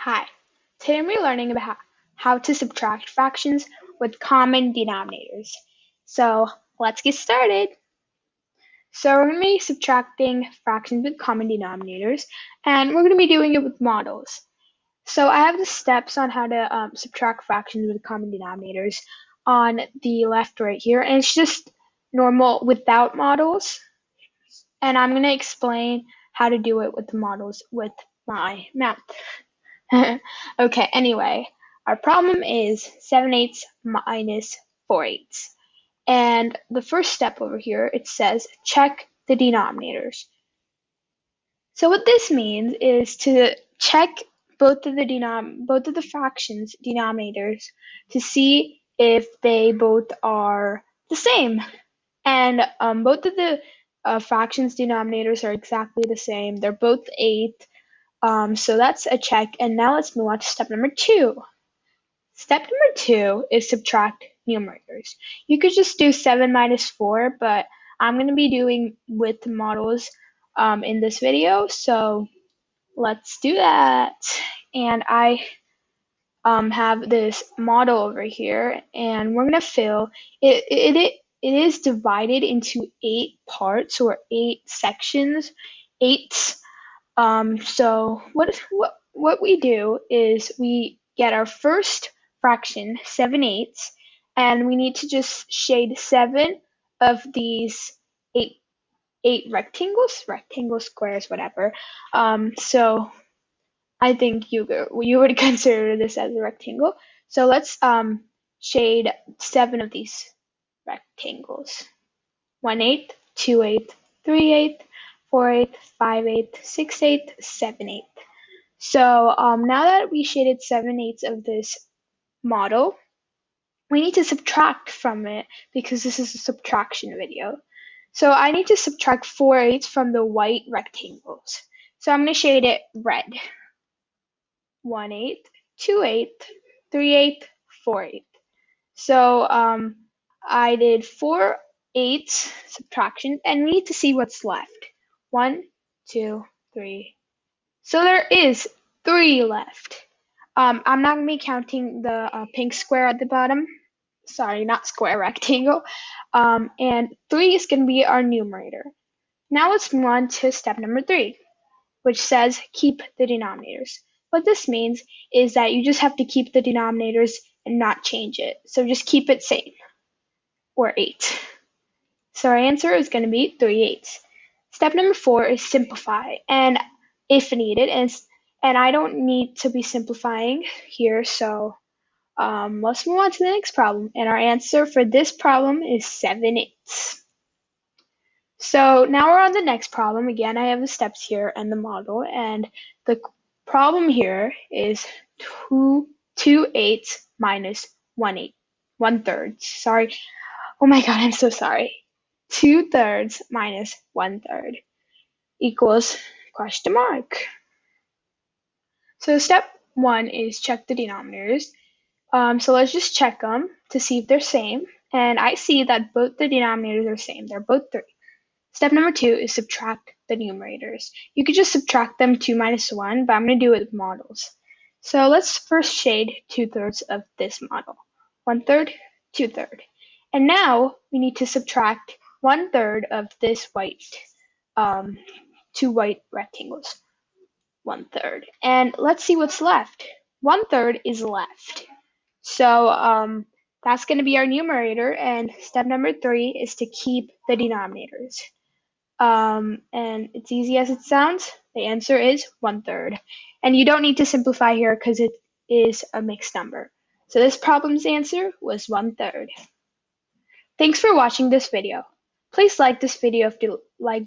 Hi, today we're learning about how to subtract fractions with common denominators. So let's get started. So we're going to be subtracting fractions with common denominators, and we're going to be doing it with models. So I have the steps on how to subtract fractions with common denominators on the left right here, and it's just normal without models. And I'm going to explain how to do it with the models with my mouth. Okay, anyway, our problem is 7/8 minus 4/8. And the first step over here, it says check the denominators. So what this means is to check both of the fractions denominators to see if they both are the same. And both of the fractions denominators are exactly the same. They're both 8. So that's a check. And now let's move on to step number 2. Step number 2 is subtract numerators. You could just do 7 minus 4, but I'm going to be doing with models in this video. So let's do that. And I have this model over here, and we're going to fill it. It is divided into 8 parts or 8 sections, 8. So what we do is we get our first fraction, 7/8, and we need to just shade 7 of these 8 rectangles, squares, whatever. So I think you would consider this as a rectangle. So let's shade 7 of these rectangles. 1/8, 2/8, 3/8, 4/8, 5/8, 6/8, 7/8. So now that we shaded 7/8 of this model, we need to subtract from it because this is a subtraction video. So I need to subtract 4/8 from the white rectangles. So I'm going to shade it red. 1/8, 2/8, 3/8, 4/8. So I did 4/8 subtraction, and we need to see what's left. 1, 2, 3. So there is 3 left. I'm not going to be counting the pink square at the bottom. Sorry, not square, rectangle. And 3 is going to be our numerator. Now let's move on to step number 3, which says keep the denominators. What this means is that you just have to keep the denominators and not change it. So just keep it same, or 8. So our answer is going to be 3/8. Step number 4 is simplify, and if needed, and I don't need to be simplifying here, so let's move on to the next problem. And our answer for this problem is 7/8. So now we're on the next problem. Again, I have the steps here and the model, and the problem here is 2/8 minus 1/8. 1/3. Sorry. Oh my God, I'm so sorry. 2/3 minus 1/3 equals question mark. So step 1 is check the denominators. So let's just check them to see if they're same. And I see that both the denominators are same. They're both 3. Step number 2 is subtract the numerators. You could just subtract them 2 minus 1, but I'm going to do it with models. So let's first shade 2/3 of this model. 1/3, 2/3. And now we need to subtract 1/3 of this white, 2 white rectangles. 1/3. And let's see what's left. 1/3 is left. So that's going to be our numerator. And step number 3 is to keep the denominators. And it's easy as it sounds. The answer is 1/3. And you don't need to simplify here because it is a mixed number. So this problem's answer was 1/3. Thanks for watching this video. Please like this video if you like